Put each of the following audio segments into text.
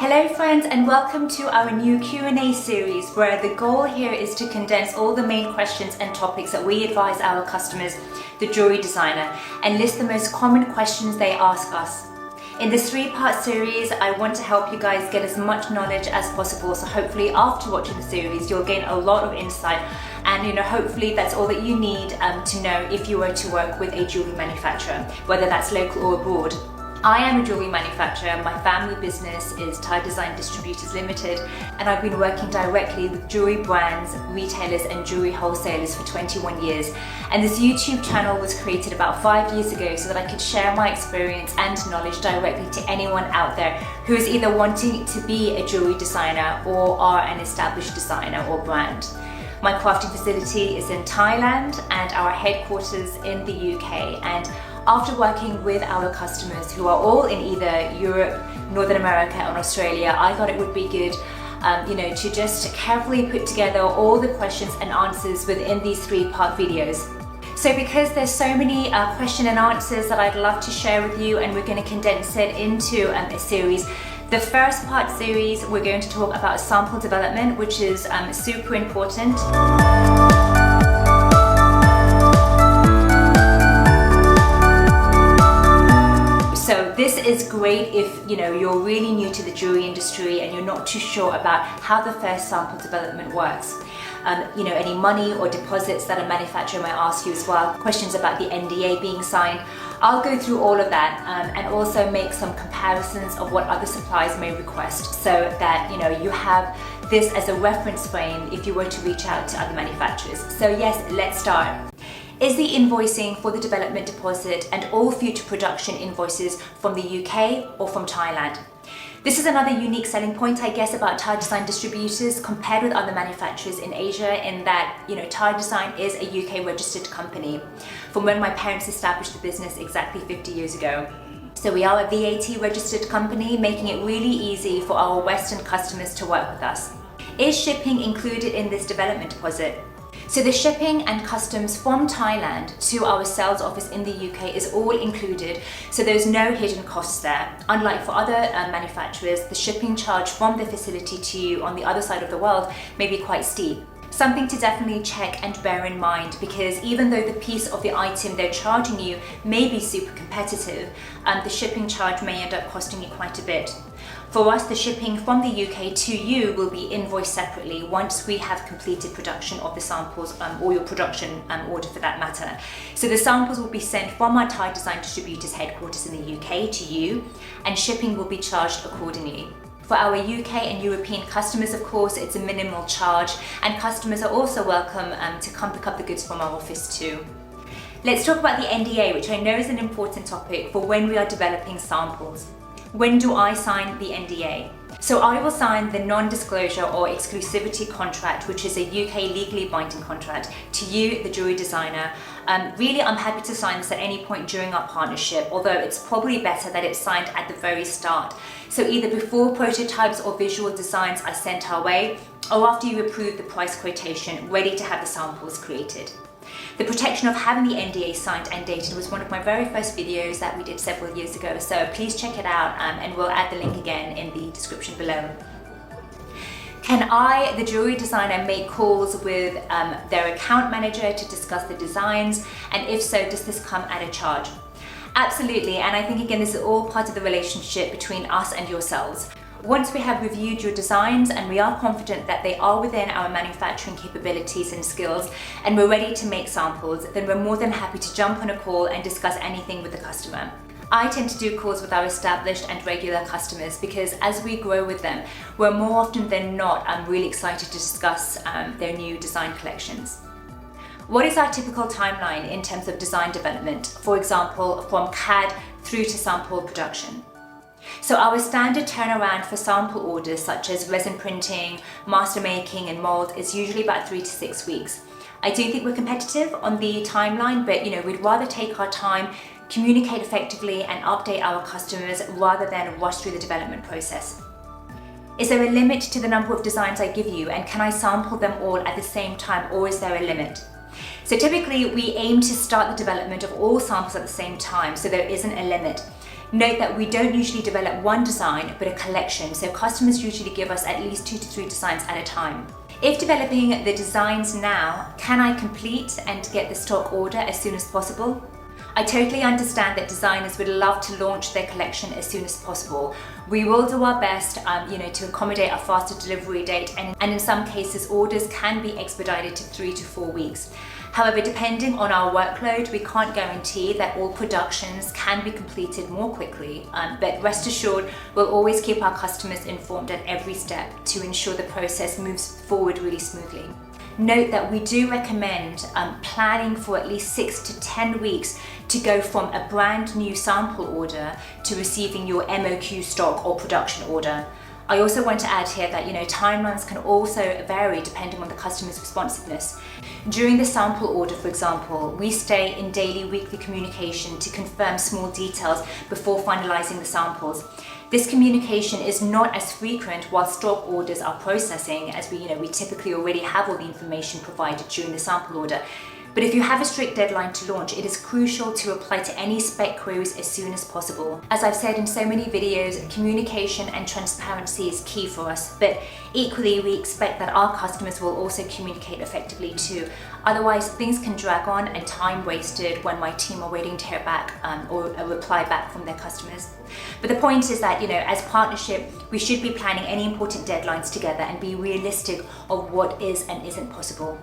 Hello friends, and welcome to our new Q&A series where the goal here is to condense all the main questions and topics that we advise our customers, the jewelry designer, and list the most common questions they ask us. In this three-part series, I want to help you guys get as much knowledge as possible, so hopefully after watching the series you'll gain a lot of insight, and hopefully that's all that you need to know if you were to work with a jewelry manufacturer, whether that's local or abroad. I am a jewellery manufacturer. My family business is Tide Design Distributors Limited, and I've been working directly with jewellery brands, retailers and jewellery wholesalers for 21 years. And this YouTube channel was created about 5 years ago so that I could share my experience and knowledge directly to anyone out there who is either wanting to be a jewellery designer or are an established designer or brand. My crafting facility is in Thailand and our headquarters in the UK. And after working with our customers who are all in either Europe, Northern America and Australia, I thought it would be good to just carefully put together all the questions and answers within these three-part videos. So because there's so many question and answers that I'd love to share with you, and we're going to condense it into a series. The first part series, we're going to talk about sample development, which is super important. So this is great if you're really new to the jewelry industry and you're not too sure about how the first sample development works. Any money or deposits that a manufacturer might ask you as well, questions about the NDA being signed. I'll go through all of that and also make some comparisons of what other suppliers may request, so that you have this as a reference frame if you were to reach out to other manufacturers. So yes, let's start. Is the invoicing for the development deposit and all future production invoices from the UK or from Thailand? This is another unique selling point, I guess, about Tide Design Distributors compared with other manufacturers in Asia, in that Tide Design is a UK registered company from when my parents established the business exactly 50 years ago. So we are a VAT registered company, making it really easy for our Western customers to work with us. Is shipping included in this development deposit? So the shipping and customs from Thailand to our sales office in the UK is all included, so there's no hidden costs there. Unlike for other manufacturers, the shipping charge from the facility to you on the other side of the world may be quite steep. Something to definitely check and bear in mind, because even though the piece of the item they're charging you may be super competitive, the shipping charge may end up costing you quite a bit. For us, the shipping from the UK to you will be invoiced separately once we have completed production of the samples, or your production order for that matter. So the samples will be sent from our Tide Design Distributors headquarters in the UK to you, and shipping will be charged accordingly. For our UK and European customers, of course, it's a minimal charge, and customers are also welcome to come pick up the goods from our office too. Let's talk about the NDA, which I know is an important topic for when we are developing samples. When do I sign the NDA? So I will sign the non-disclosure or exclusivity contract, which is a UK legally binding contract, to you, the jewelry designer. Really, I'm happy to sign this at any point during our partnership, although it's probably better that it's signed at the very start. So either before prototypes or visual designs are sent our way, or after you approve the price quotation, ready to have the samples created. The protection of having the NDA signed and dated was one of my very first videos that we did several years ago, so please check it out, and we'll add the link again in the description below. Can I, the jewelry designer, make calls with their account manager to discuss the designs? And if so, does this come at a charge? Absolutely, and I think again this is all part of the relationship between us and yourselves. Once we have reviewed your designs and we are confident that they are within our manufacturing capabilities and skills, and we're ready to make samples, then we're more than happy to jump on a call and discuss anything with the customer. I tend to do calls with our established and regular customers because as we grow with them, we're more often than not really excited to discuss their new design collections. What is our typical timeline in terms of design development, for example, from CAD through to sample production? So our standard turnaround for sample orders such as resin printing, master making and mold is usually about 3 to 6 weeks. I do think we're competitive on the timeline, but we'd rather take our time, communicate effectively and update our customers rather than rush through the development process. Is there a limit to the number of designs I give you, and can I sample them all at the same time, or is there a limit? So typically we aim to start the development of all samples at the same time, so there isn't a limit. Note that we don't usually develop one design, but a collection, so customers usually give us at least 2 to 3 designs at a time. If developing the designs now, can I complete and get the stock order as soon as possible? I totally understand that designers would love to launch their collection as soon as possible. We will do our best to accommodate a faster delivery date, and in some cases orders can be expedited to 3 to 4 weeks. However, depending on our workload, we can't guarantee that all productions can be completed more quickly, but rest assured, we'll always keep our customers informed at every step to ensure the process moves forward really smoothly. Note that we do recommend planning for at least 6 to 10 weeks to go from a brand new sample order to receiving your MOQ stock or production order. I also want to add here that timelines can also vary depending on the customer's responsiveness. During the sample order, for example, we stay in daily, weekly communication to confirm small details before finalizing the samples. This communication is not as frequent while stock orders are processing, as we typically already have all the information provided during the sample order. But if you have a strict deadline to launch, it is crucial to reply to any spec queries as soon as possible. As I've said in so many videos, communication and transparency is key for us, but equally we expect that our customers will also communicate effectively too. Otherwise, things can drag on and time wasted when my team are waiting to hear back or a reply back from their customers. But the point is that, as partnership, we should be planning any important deadlines together and be realistic of what is and isn't possible.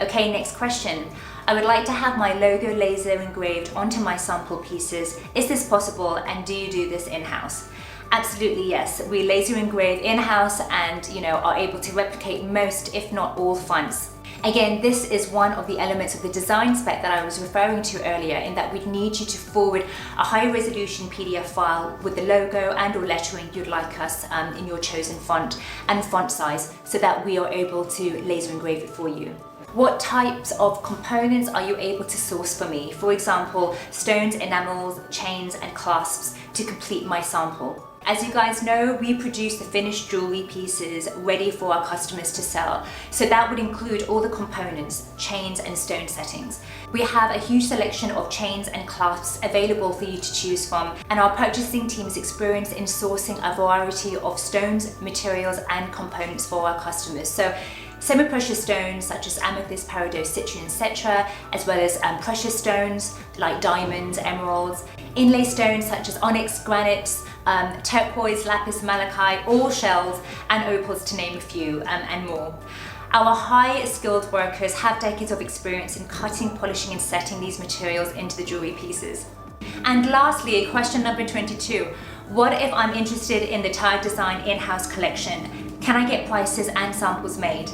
Okay, next question. I would like to have my logo laser engraved onto my sample pieces. Is this possible, and do you do this in-house? Absolutely yes. We laser engrave in-house and are able to replicate most, if not all, fonts. Again, this is one of the elements of the design spec that I was referring to earlier, in that we'd need you to forward a high resolution PDF file with the logo and or lettering you'd like us in your chosen font and font size, so that we are able to laser engrave it for you. What types of components are you able to source for me? For example, stones, enamels, chains and clasps to complete my sample. As you guys know, we produce the finished jewelry pieces ready for our customers to sell. So that would include all the components, chains and stone settings. We have a huge selection of chains and clasps available for you to choose from, and our purchasing team is experienced in sourcing a variety of stones, materials and components for our customers. So semi-precious stones such as amethyst, peridot, citrine, etc., as well as precious stones like diamonds, emeralds, inlay stones such as onyx, granites, turquoise, lapis, malachite, all shells and opals, to name a few, and more. Our high skilled workers have decades of experience in cutting, polishing and setting these materials into the jewelry pieces. And lastly, question number 22. What if I'm interested in the tile design in-house collection? Can I get prices and samples made?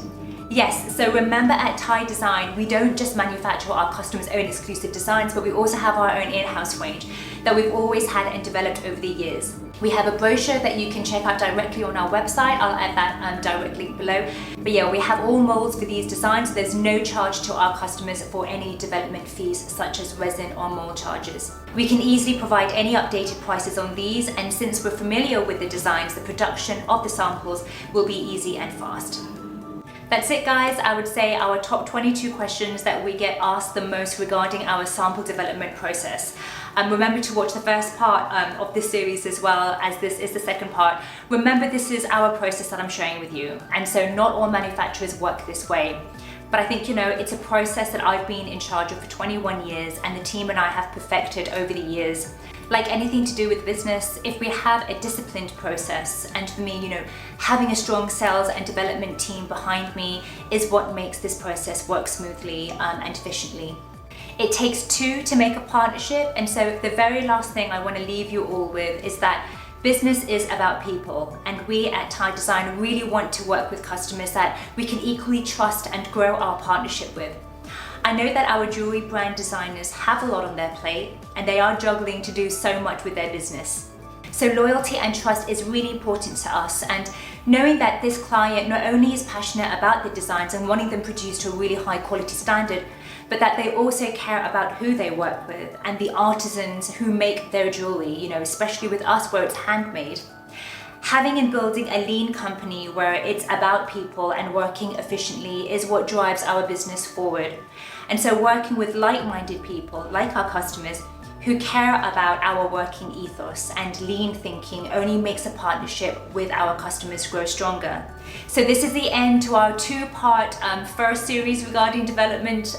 Yes, so remember at Tie Design, we don't just manufacture our customers' own exclusive designs, but we also have our own in-house range that we've always had and developed over the years. We have a brochure that you can check out directly on our website. I'll add that direct link below. But yeah, we have all molds for these designs. There's no charge to our customers for any development fees such as resin or mold charges. We can easily provide any updated prices on these, and since we're familiar with the designs, the production of the samples will be easy and fast. That's it guys, I would say our top 22 questions that we get asked the most regarding our sample development process. Remember to watch the first part of this series as well, as this is the second part. Remember, this is our process that I'm sharing with you, and so not all manufacturers work this way. But I think, it's a process that I've been in charge of for 21 years and the team and I have perfected over the years. Like anything to do with business, if we have a disciplined process, and for me, having a strong sales and development team behind me is what makes this process work smoothly and efficiently. It takes two to make a partnership, and so the very last thing I want to leave you all with is that business is about people, and we at Tie Design really want to work with customers that we can equally trust and grow our partnership with. I know that our jewelry brand designers have a lot on their plate, and they are juggling to do so much with their business. So loyalty and trust is really important to us, and knowing that this client not only is passionate about the designs and wanting them produced to a really high quality standard, but that they also care about who they work with and the artisans who make their jewelry, especially with us where it's handmade. Having and building a lean company where it's about people and working efficiently is what drives our business forward. And so working with like-minded people, like our customers, who care about our working ethos, and lean thinking only makes a partnership with our customers grow stronger. So this is the end to our two-part first series regarding development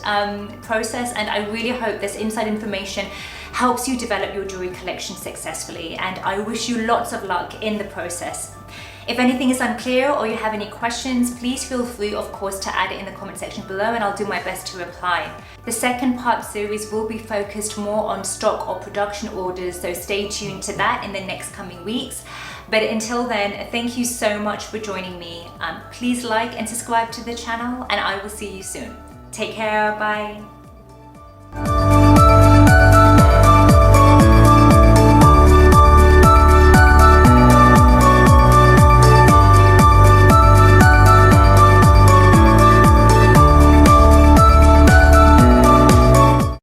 process, and I really hope this inside information helps you develop your jewelry collection successfully, and I wish you lots of luck in the process. If anything is unclear or you have any questions, please feel free, of course, to add it in the comment section below, and I'll do my best to reply. The second part series will be focused more on stock or production orders, so stay tuned to that in the next coming weeks. But until then, thank you so much for joining me. Please like and subscribe to the channel, and I will see you soon. Take care, bye.